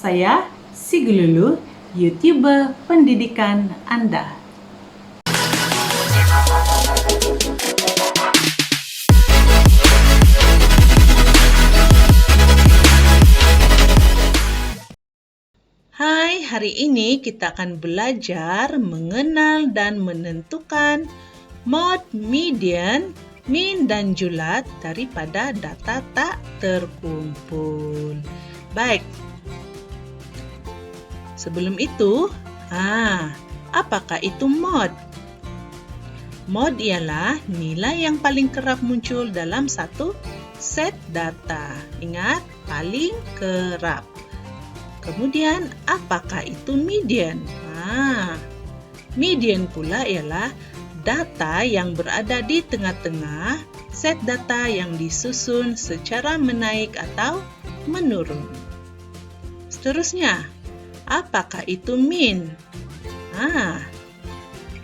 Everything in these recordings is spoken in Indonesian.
Saya Sigululu, YouTuber pendidikan Anda. Hai, hari ini kita akan belajar mengenal dan menentukan mod, median, min, dan julat daripada data tak terkumpul. Baik, sebelum itu, apakah itu mod? Mod ialah nilai yang paling kerap muncul dalam satu set data. Ingat, paling kerap. Kemudian, apakah itu median? Median pula ialah data yang berada di tengah-tengah set data yang disusun secara menaik atau menurun. Seterusnya, apakah itu min?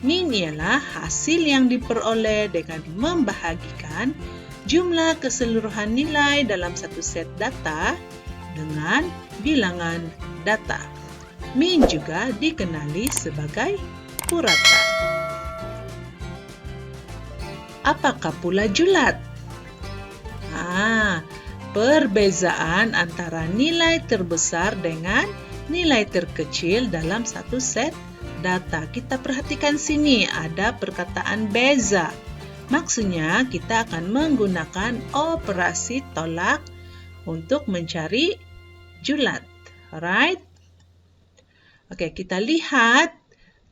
Min ialah hasil yang diperoleh dengan membahagikan jumlah keseluruhan nilai dalam satu set data dengan bilangan data. Min juga dikenali sebagai purata. Apakah pula julat? Perbezaan antara nilai terbesar dengan nilai terkecil dalam satu set data. Kita perhatikan sini ada perkataan beza. Maksudnya kita akan menggunakan operasi tolak untuk mencari julat. Alright? Oke, kita lihat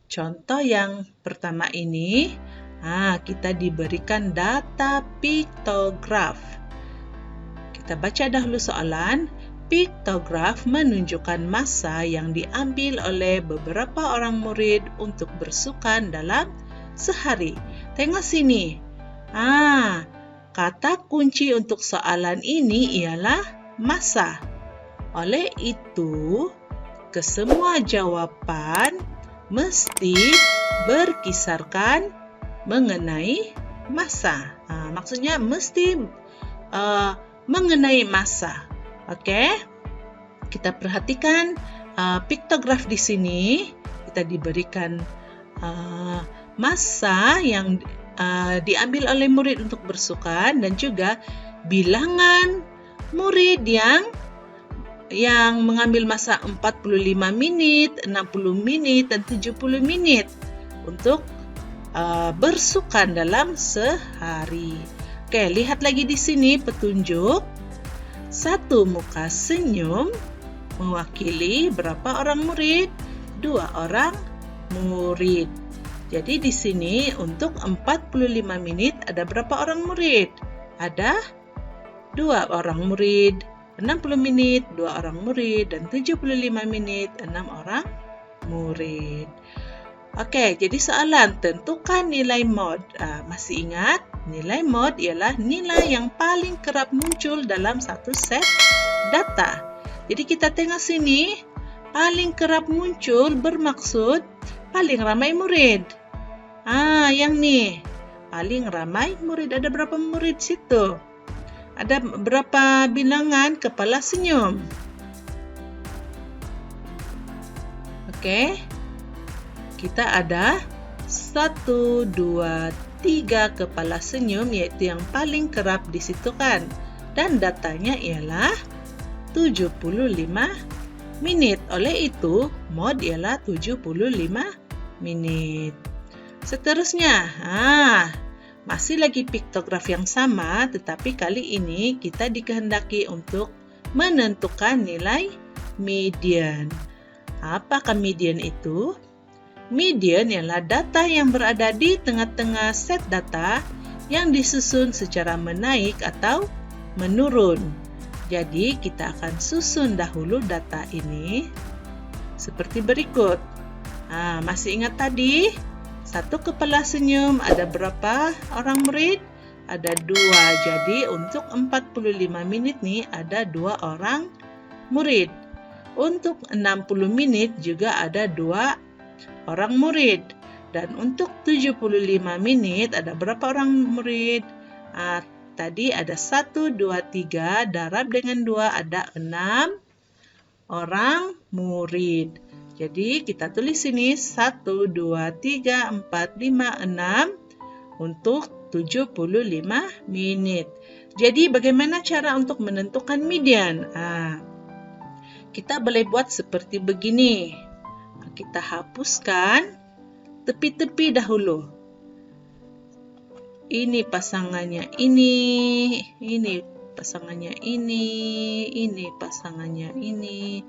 contoh yang pertama ini. Kita diberikan data piktograf. Kita baca dahulu soalan. Piktograf menunjukkan masa yang diambil oleh beberapa orang murid untuk bersukan dalam sehari. Tengok sini. Kata kunci untuk soalan ini ialah masa. Oleh itu, kesemua jawapan mesti berkisarkan mengenai masa. Maksudnya mesti mengenai masa. Oke? Kita perhatikan piktograf di sini. Kita diberikan masa yang diambil oleh murid untuk bersukan dan juga bilangan murid yang mengambil masa 45 menit, 60 menit, dan 70 menit untuk bersukan dalam sehari. Oke, lihat lagi di sini petunjuk. Satu muka senyum mewakili berapa orang murid? 2 orang murid. Jadi di sini untuk 45 menit ada berapa orang murid? Ada 2 orang murid. 60 menit, 2 orang murid, dan 75 menit, 6 orang murid. Oke, jadi soalan, tentukan nilai mod. Masih ingat? Nilai mod ialah nilai yang paling kerap muncul dalam satu set data. Jadi kita tengok sini, paling kerap muncul bermaksud paling ramai murid. Yang nih, paling ramai murid. Ada berapa murid situ? Ada berapa bilangan kepala senyum? Oke. Kita ada 1, 2, 3 kepala senyum, yaitu yang paling kerap di situ kan. Dan datanya ialah 75 menit. Oleh itu, mod ialah 75 menit. Seterusnya, masih lagi piktograf yang sama, tetapi kali ini kita dikehendaki untuk menentukan nilai median. Apakah median itu? Median ialah data yang berada di tengah-tengah set data yang disusun secara menaik atau menurun. Jadi, kita akan susun dahulu data ini seperti berikut. Masih ingat tadi? Satu kepala senyum ada berapa orang murid? Ada 2. Jadi untuk 45 menit nih ada 2 orang murid. Untuk 60 menit juga ada 2 orang murid. Dan untuk 75 menit ada berapa orang murid? Tadi ada 1, 2, 3, darab dengan 2 ada 6 orang murid. Jadi kita tulis sini 1, 2, 3, 4, 5, 6 untuk 75 menit. Jadi bagaimana cara untuk menentukan median? Kita boleh buat seperti begini. Kita hapuskan tepi-tepi dahulu. Ini pasangannya ini pasangannya ini pasangannya ini.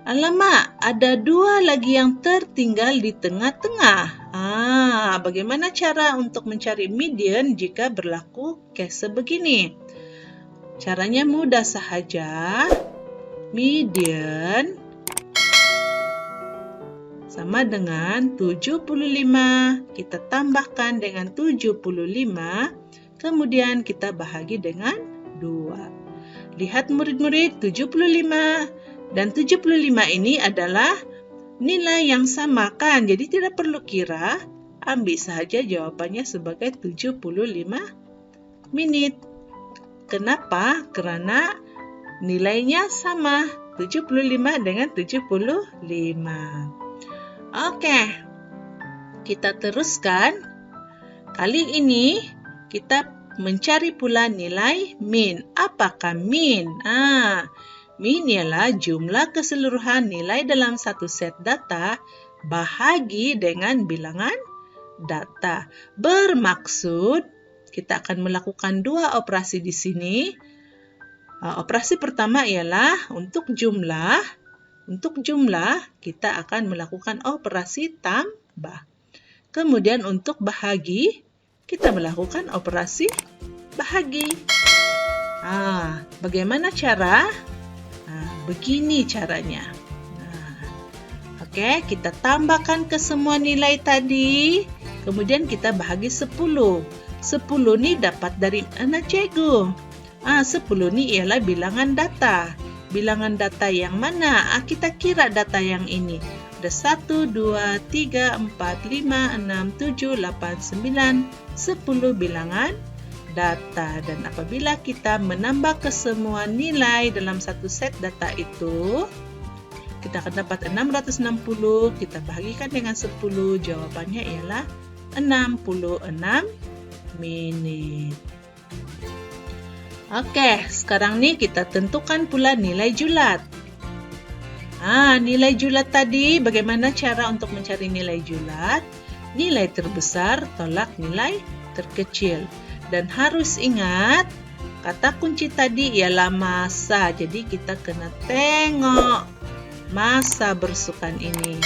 Alamak, ada 2 lagi yang tertinggal di tengah-tengah. Bagaimana cara untuk mencari median jika berlaku case sebegini? Caranya mudah sahaja. Median sama dengan 75. Kita tambahkan dengan 75, kemudian kita bahagi dengan 2. Lihat murid-murid, 75 dan 75 ini adalah nilai yang sama kan? Jadi tidak perlu kira, ambil saja jawabannya sebagai 75 menit. Kenapa? Karena nilainya sama, 75 dengan 75. Oke, kita teruskan. Kali ini kita mencari pula nilai min. Apakah min? Min ialah jumlah keseluruhan nilai dalam satu set data bahagi dengan bilangan data. Bermaksud kita akan melakukan 2 operasi di sini. Operasi pertama ialah untuk jumlah. Untuk jumlah kita akan melakukan operasi tambah. Kemudian untuk bahagi kita melakukan operasi bahagi. Bagaimana cara? Begini caranya. Oke, kita tambahkan ke semua nilai tadi. Kemudian kita bahagi 10. 10 ini dapat dari mana, cikgu? 10 ini ialah bilangan data. Bilangan data yang mana? Kita kira data yang ini. Ada 1, 2, 3, 4, 5, 6, 7, 8, 9, 10 bilangan data. Dan apabila kita menambah ke semua nilai dalam satu set data itu, kita akan dapat 660. Kita bagikan dengan 10, jawabannya ialah 66 menit. Oke, sekarang nih kita tentukan pula nilai julat. Nilai julat tadi, bagaimana cara untuk mencari nilai julat? Nilai terbesar tolak nilai terkecil. Dan harus ingat, kata kunci tadi ialah masa. Jadi kita kena tengok masa bersukan ini.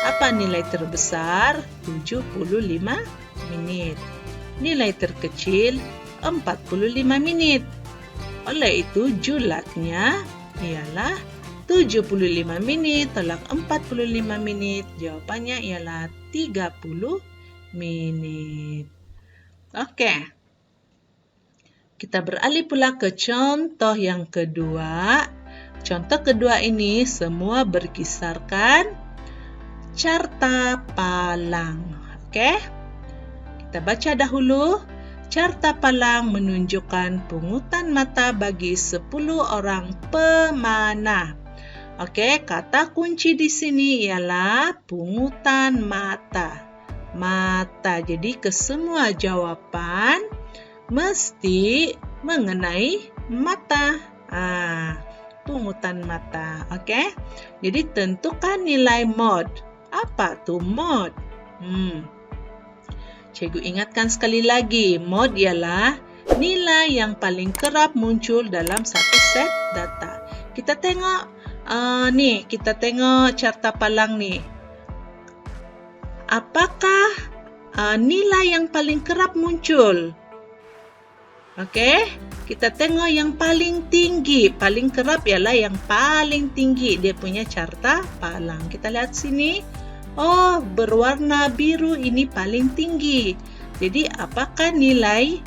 Apa nilai terbesar? 75 menit. Nilai terkecil 45 menit. Oleh itu julatnya ialah 75 menit tolak 45 menit. Jawabannya ialah 30 menit. Oke. Kita beralih pula ke contoh yang kedua. Contoh kedua ini semua berkisarkan carta palang. Oke. Kita baca dahulu. Carta palang menunjukkan pungutan mata bagi 10 orang pemanah. Oke, kata kunci di sini ialah pungutan mata. Mata. Jadi ke semua jawaban mesti mengenai mata. Pungutan mata. Oke. Jadi tentukan nilai mod. Apa tuh mod? Cikgu ingatkan sekali lagi, mod ialah nilai yang paling kerap muncul dalam satu set data. Kita tengok, kita tengok carta palang nih. Apakah nilai yang paling kerap muncul? Oke, kita tengok yang paling tinggi. Paling kerap ialah yang paling tinggi. Dia punya carta palang. Kita lihat sini. Oh, berwarna biru ini paling tinggi. Jadi, apakah nilainya?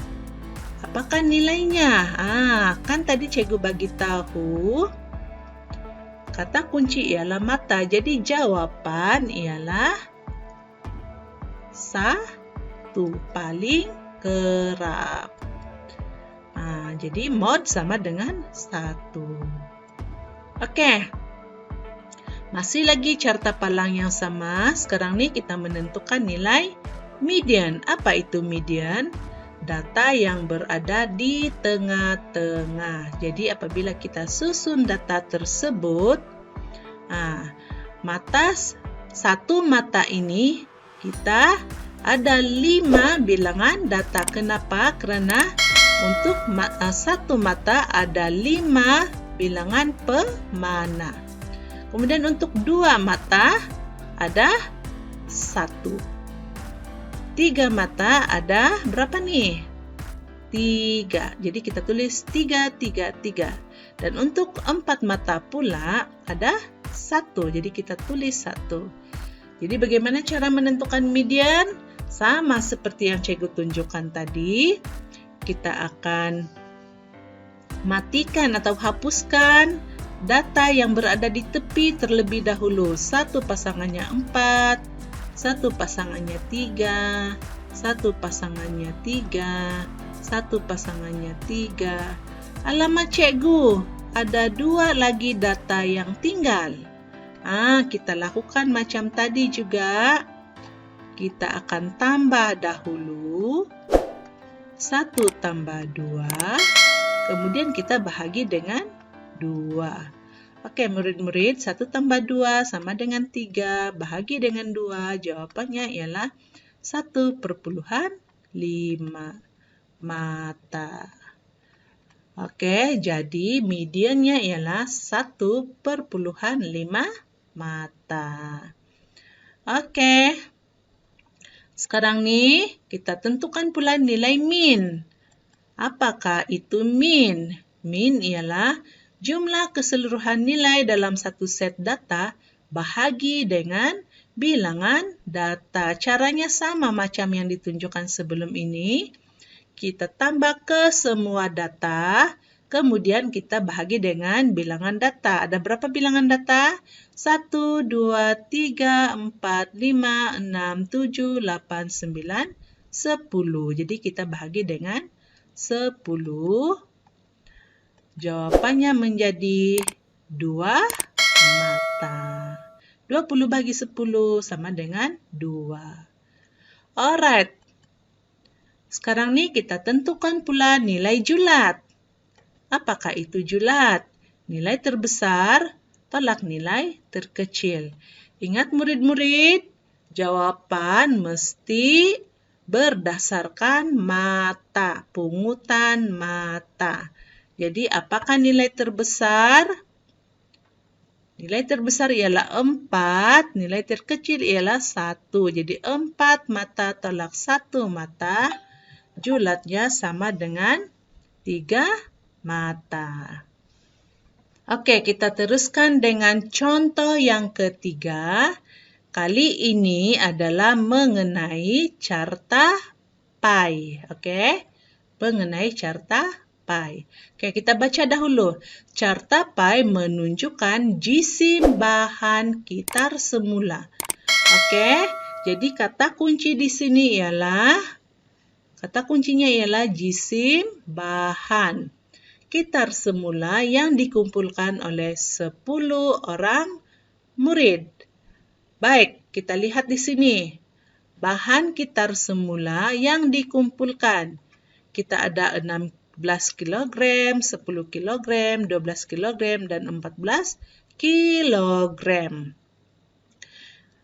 Kan tadi cikgu bagi tahu kata kunci ialah mata. Jadi, jawaban ialah 1 paling kerap. Jadi, mod sama dengan 1. Oke, masih lagi carta palang yang sama. Sekarang nih kita menentukan nilai median. Apa itu median? Data yang berada di tengah-tengah. Jadi apabila kita susun data tersebut, satu mata ini kita ada 5 bilangan data. Kenapa? Karena untuk satu mata ada 5 bilangan pemana. Kemudian untuk 2 mata ada 1. 3 mata ada berapa nih? 3. Jadi kita tulis 3, 3, 3. Dan untuk 4 mata pula ada 1. Jadi kita tulis 1. Jadi bagaimana cara menentukan median? Sama seperti yang Cikgu tunjukkan tadi. Kita akan matikan atau hapuskan data yang berada di tepi terlebih dahulu. Satu pasangannya 4. Satu pasangannya 3, satu pasangannya 3, satu pasangannya 3. Alamat Cikgu, ada 2 lagi data yang tinggal. Kita lakukan macam tadi juga. Kita akan tambah dahulu 1 tambah 2, kemudian kita bahagi dengan 2. Oke, murid-murid, 1 tambah 2 sama dengan 3, bahagi dengan 2, jawabannya ialah 1,5 mata. Oke, jadi mediannya ialah 1,5 mata. Oke, sekarang nih kita tentukan pula nilai min. Apakah itu min? Min ialah jumlah keseluruhan nilai dalam satu set data bahagi dengan bilangan data. Caranya sama macam yang ditunjukkan sebelum ini. Kita tambah ke semua data, kemudian kita bahagi dengan bilangan data. Ada berapa bilangan data? 1, 2, 3, 4, 5, 6, 7, 8, 9, 10. Jadi kita bahagi dengan 10. Jawabannya menjadi 2 mata. 20 bagi 10 sama dengan 2. Alright. Sekarang nih kita tentukan pula nilai julat. Apakah itu julat? Nilai terbesar tolak nilai terkecil. Ingat murid-murid, jawaban mesti berdasarkan mata, pungutan mata. Jadi, apakah nilai terbesar? Nilai terbesar ialah 4, nilai terkecil ialah 1. Jadi, 4 mata tolak 1 mata, julatnya sama dengan 3 mata. Oke, kita teruskan dengan contoh yang ketiga. Kali ini adalah mengenai carta pi. Oke, mengenai carta pi. Oke, kita baca dahulu. Carta pi menunjukkan jisim bahan kitar semula. Oke, jadi kata kunci di sini ialah, kata kuncinya ialah jisim bahan kitar semula yang dikumpulkan oleh 10 orang murid. Baik, kita lihat di sini. Bahan kitar semula yang dikumpulkan. Kita ada 16 kg, 10 kg, 12 kg, dan 14 kg.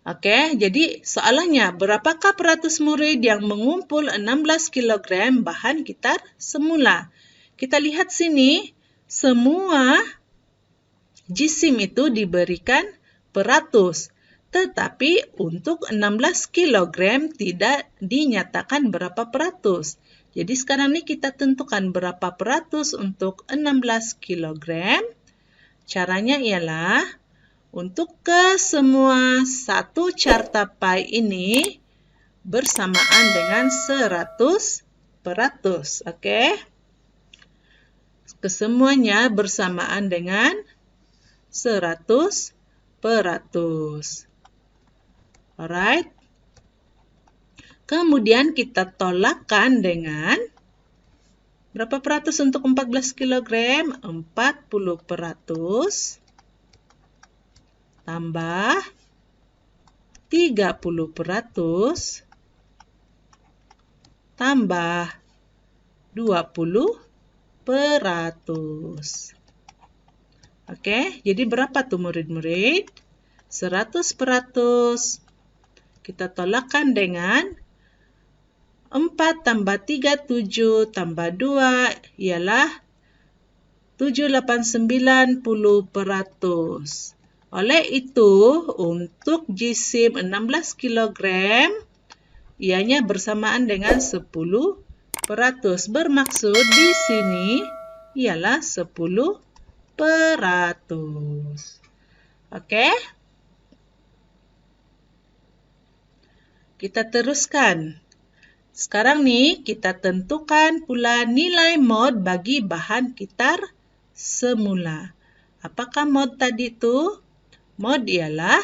Oke, jadi soalannya, berapakah peratus murid yang mengumpul 16 kg bahan kitar semula? Kita lihat sini, semua jisim itu diberikan peratus. Tetapi untuk 16 kg tidak dinyatakan berapa peratus. Jadi sekarang ini kita tentukan berapa peratus untuk 16 kg. Caranya ialah untuk ke semua satu carta pi ini bersamaan dengan 100 peratus. Oke? Kesemuanya bersamaan dengan 100 peratus. Alright. Kemudian kita tolakkan dengan berapa peratus untuk 14 kg? 40 peratus. tambah 30% tambah 20%. Oke, jadi berapa tuh murid-murid? 100%. Kita tolakkan dengan 4 tambah 3, 7 tambah 2 ialah 7, 8, 90%. Oleh itu, untuk jisim 16 kg, ianya bersamaan dengan 10%. Bermaksud di sini ialah 10%. Oke? Kita teruskan. Sekarang nih, kita tentukan pula nilai mol bagi bahan kitar semula. Apakah mol tadi itu? Mol ialah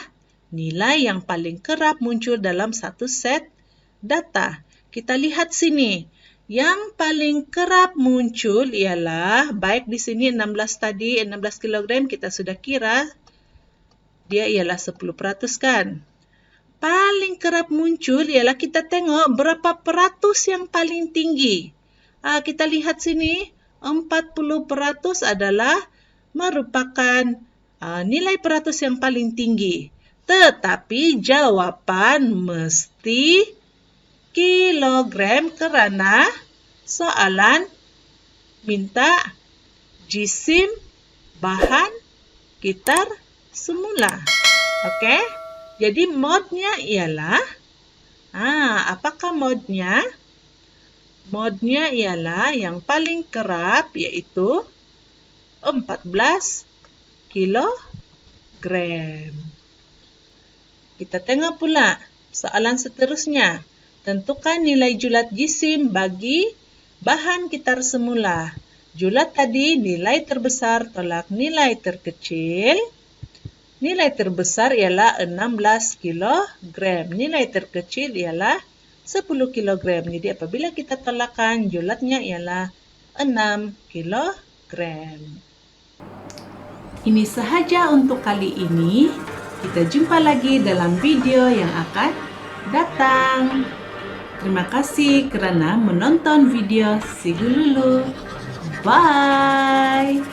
nilai yang paling kerap muncul dalam satu set data. Kita lihat sini. Yang paling kerap muncul ialah, baik di sini 16 tadi, 16 kg kita sudah kira, dia ialah 10% kan? Paling kerap muncul ialah kita tengok berapa peratus yang paling tinggi. Kita lihat sini, 40% adalah merupakan nilai peratus yang paling tinggi. Tetapi jawapan mesti kilogram karena soalan minta jisim bahan kitar semula. Oke? Jadi modnya ialah, apakah modnya? Modnya ialah yang paling kerap yaitu 14 kilogram. Kita tengok pula soalan seterusnya. Tentukan nilai julat jisim bagi bahan kitar semula. Julat tadi nilai terbesar tolak nilai terkecil. Nilai terbesar ialah 16 kg. Nilai terkecil ialah 10 kg. Jadi apabila kita tolakkan, julatnya ialah 6 kg. Ini sahaja untuk kali ini. Kita jumpa lagi dalam video yang akan datang. Terima kasih kerana menonton video Si Gululu. Bye!